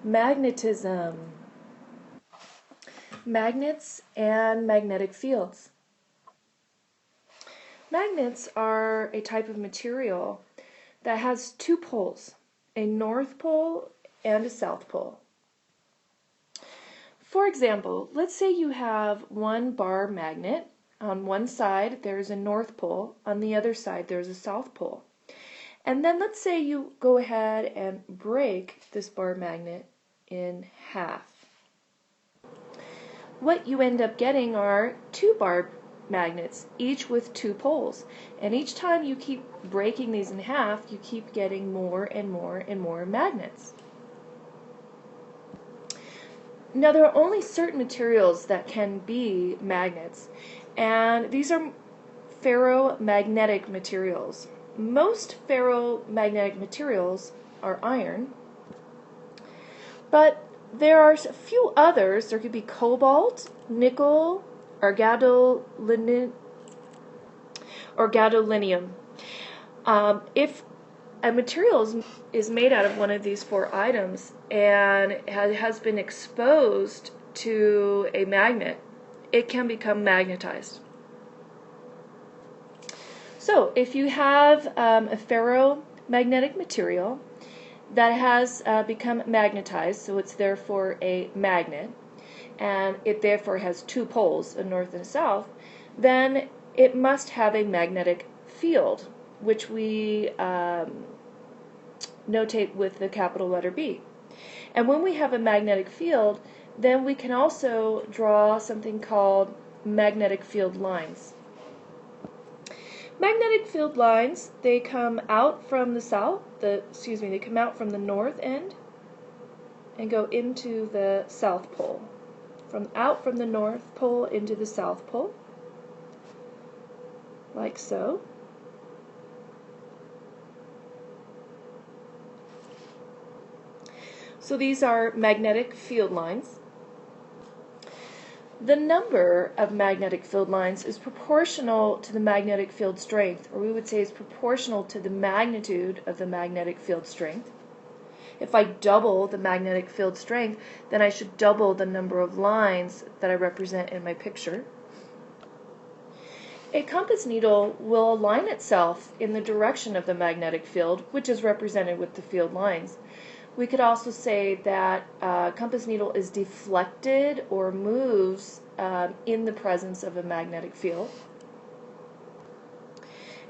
Magnetism. Magnets and magnetic fields. Magnets are a type of material that has two poles, a north pole and a south pole. For example, let's say you have one bar magnet. On one side there's a north pole, on the other side there's a south pole. And then let's say you go ahead and break this bar magnet in half. What you end up getting are two bar magnets, each with two poles. And each time you keep breaking these in half, you keep getting more and more and more magnets. Now, there are only certain materials that can be magnets, and these are ferromagnetic materials. Most ferromagnetic materials are iron, but there are a few others. There could be cobalt, nickel, or gadolinium. If a material is made out of one of these four items and has been exposed to a magnet, it can become magnetized. So if you have a ferromagnetic material that has become magnetized, so it's therefore a magnet, and it therefore has two poles, a north and a south, then it must have a magnetic field, which we notate with the capital letter B. And when we have a magnetic field, then we can also draw something called magnetic field lines. Magnetic field lines, they come out from they come out from the north end and go into the south pole. Out from the north pole into the south pole, like so. So these are magnetic field lines. The number of magnetic field lines is proportional to the magnetic field strength, or we would say is proportional to the magnitude of the magnetic field strength. If I double the magnetic field strength, then I should double the number of lines that I represent in my picture. A compass needle will align itself in the direction of the magnetic field, which is represented with the field lines. We could also say that a compass needle is deflected or moves in the presence of a magnetic field.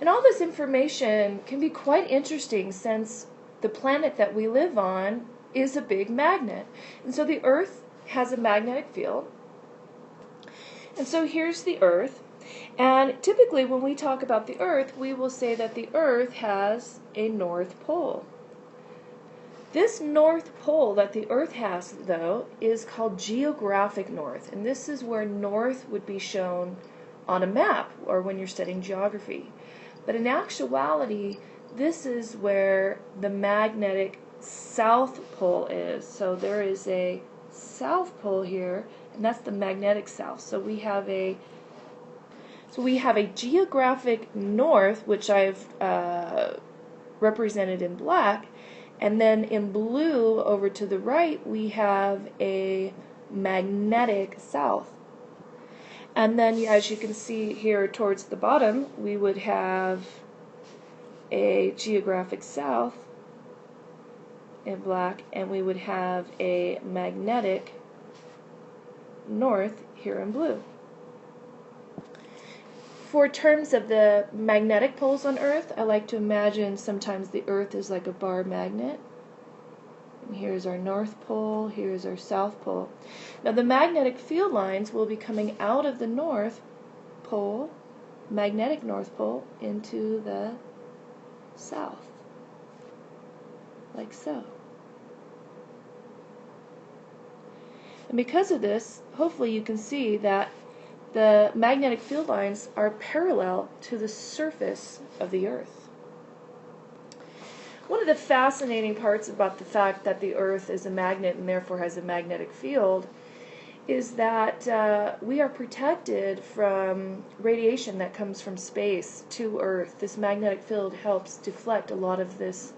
And all this information can be quite interesting, since the planet that we live on is a big magnet. And so the Earth has a magnetic field. And so here's the Earth. And typically when we talk about the Earth, we will say that the Earth has a north pole. This north pole that the Earth has, though, is called geographic north. And this is where north would be shown on a map or when you're studying geography. But in actuality, this is where the magnetic south pole is. So there is a south pole here, and that's the magnetic south. So we have a geographic north, which I've represented in black, and then in blue over to the right we have a magnetic south. And then, as you can see here towards the bottom, we would have a geographic south in black, and we would have a magnetic north here in blue. For terms of the magnetic poles on Earth, I like to imagine sometimes the Earth is like a bar magnet. And here's our north pole, here's our south pole. Now the magnetic field lines will be coming out of the north pole, magnetic north pole, into the south, like so. And because of this, hopefully you can see that the magnetic field lines are parallel to the surface of the Earth. One of the fascinating parts about the fact that the Earth is a magnet and therefore has a magnetic field is that we are protected from radiation that comes from space to Earth. This magnetic field helps deflect a lot of this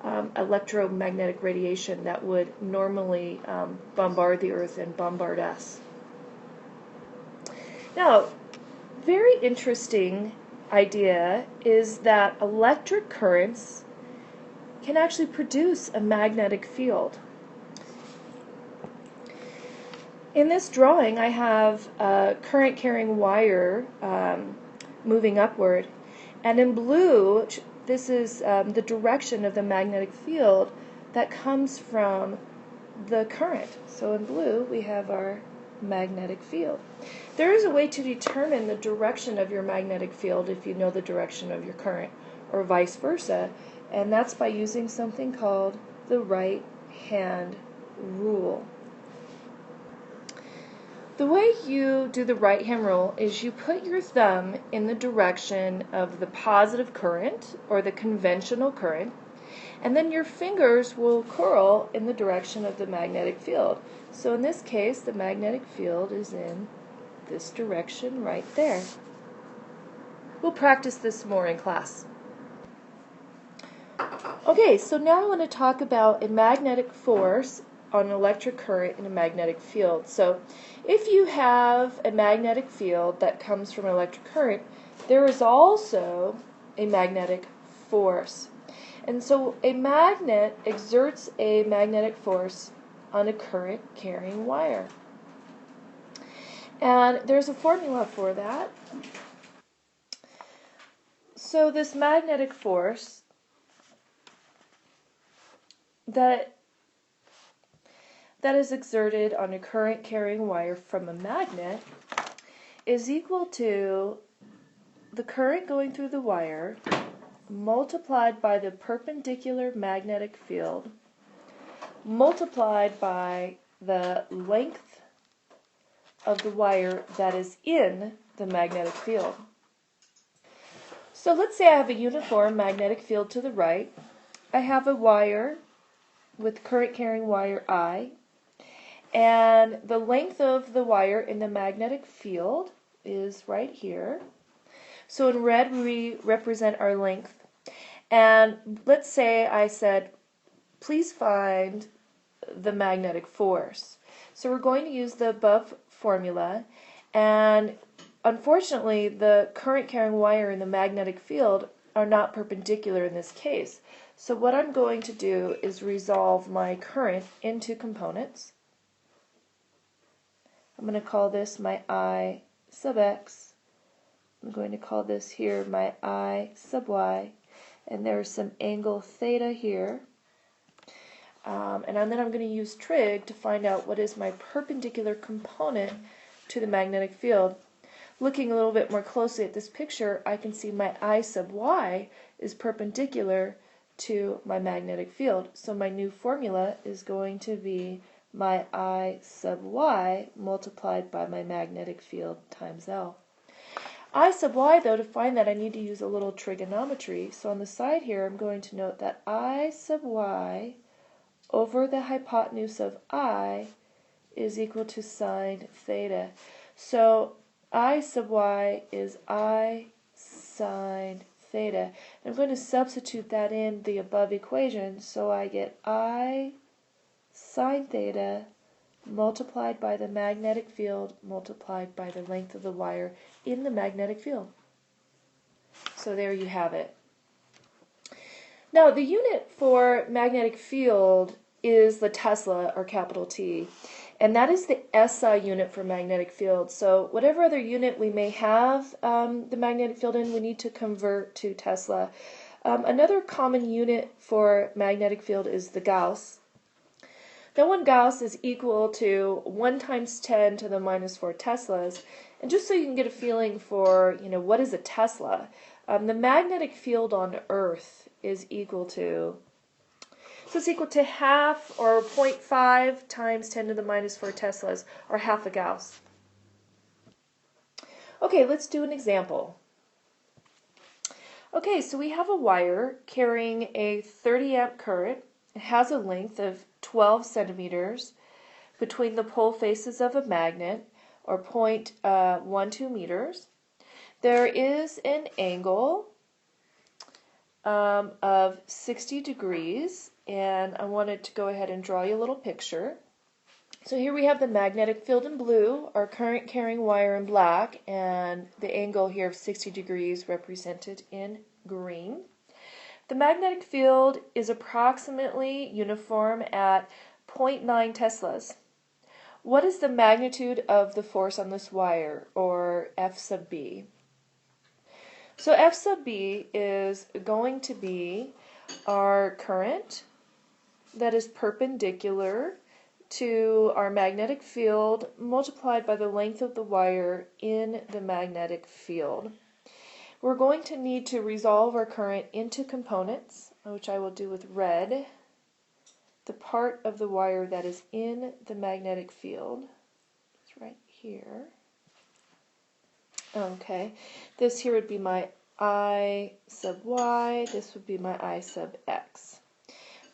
electromagnetic radiation that would normally bombard the Earth and bombard us. Now, very interesting idea is that electric currents can actually produce a magnetic field. In this drawing, I have a current-carrying wire moving upward, and in blue, this is the direction of the magnetic field that comes from the current. So in blue, we have our magnetic field. There is a way to determine the direction of your magnetic field if you know the direction of your current, or vice versa, and that's by using something called the right-hand rule. The way you do the right-hand rule is you put your thumb in the direction of the positive current, or the conventional current, and then your fingers will curl in the direction of the magnetic field. So in this case, the magnetic field is in this direction right there. We'll practice this more in class. Okay, so now I want to talk about a magnetic force on an electric current in a magnetic field. So if you have a magnetic field that comes from an electric current, there is also a magnetic force. And so a magnet exerts a magnetic force on a current-carrying wire. And there's a formula for that. So this magnetic force that is exerted on a current-carrying wire from a magnet is equal to the current going through the wire multiplied by the perpendicular magnetic field multiplied by the length of the wire that is in the magnetic field. So let's say I have a uniform magnetic field to the right. I have a wire with current-carrying wire I, and the length of the wire in the magnetic field is right here. So in red we represent our length. And let's say I said, please find the magnetic force. So we're going to use the above formula, and unfortunately the current-carrying wire and the magnetic field are not perpendicular in this case. So what I'm going to do is resolve my current into components. I'm going to call this my I sub x. I'm going to call this here my I sub y. And there's some angle theta here. And then I'm going to use trig to find out what is my perpendicular component to the magnetic field. Looking a little bit more closely at this picture, I can see my I sub y is perpendicular to my magnetic field. So my new formula is going to be my I sub y multiplied by my magnetic field times L. I sub y, though, to find that I need to use a little trigonometry. So on the side here, I'm going to note that I sub y over the hypotenuse of I is equal to sine theta. So I sub y is I sine theta. I'm going to substitute that in the above equation, so I get I sine theta multiplied by the magnetic field multiplied by the length of the wire in the magnetic field. So there you have it. Now the unit for magnetic field is the Tesla, or capital T, and that is the SI unit for magnetic field. So whatever other unit we may have the magnetic field in, we need to convert to Tesla. Another common unit for magnetic field is the Gauss. Now 1 Gauss is equal to 1 times 10 to the minus 4 Teslas. And just so you can get a feeling for, what is a Tesla, the magnetic field on Earth is equal to, so it's equal to half, or 0.5 times 10 to the minus 4 Teslas, or half a Gauss. Okay, let's do an example. Okay, so we have a wire carrying a 30 amp current. It has a length of 12 centimeters between the pole faces of a magnet, or 0.12 meters. There is an angle of 60 degrees, and I wanted to go ahead and draw you a little picture. So here we have the magnetic field in blue, our current carrying wire in black, and the angle here of 60 degrees represented in green. The magnetic field is approximately uniform at 0.9 teslas. What is the magnitude of the force on this wire, or F sub B? So F sub B is going to be our current that is perpendicular to our magnetic field multiplied by the length of the wire in the magnetic field. We're going to need to resolve our current into components, which I will do with red. The part of the wire that is in the magnetic field is right here. Okay, this here would be my I sub y, this would be my I sub x.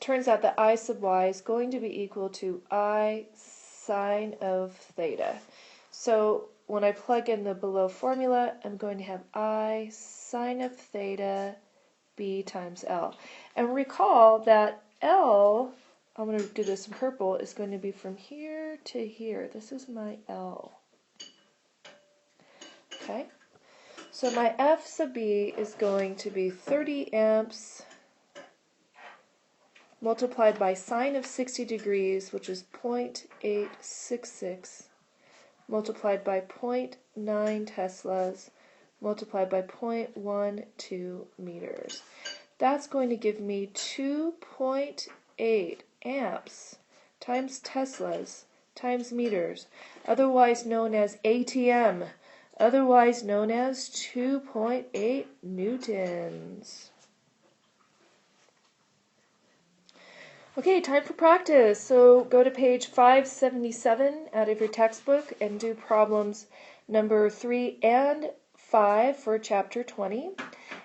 Turns out that I sub y is going to be equal to I sine of theta. So when I plug in the below formula, I'm going to have I sine of theta b times L. And recall that L, I'm going to do this in purple, is going to be from here to here. This is my L. Okay, so my F sub B is going to be 30 amps multiplied by sine of 60 degrees, which is 0.866, multiplied by 0.9 teslas, multiplied by 0.12 meters. That's going to give me 2.8 amps times teslas times meters, otherwise known as ATM, otherwise known as 2.8 newtons. Okay, time for practice. So go to page 577 out of your textbook and do problems number 3 and 5 for chapter 20.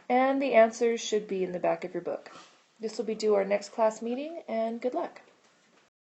And the answers should be in the back of your book. This will be due our next class meeting, and good luck.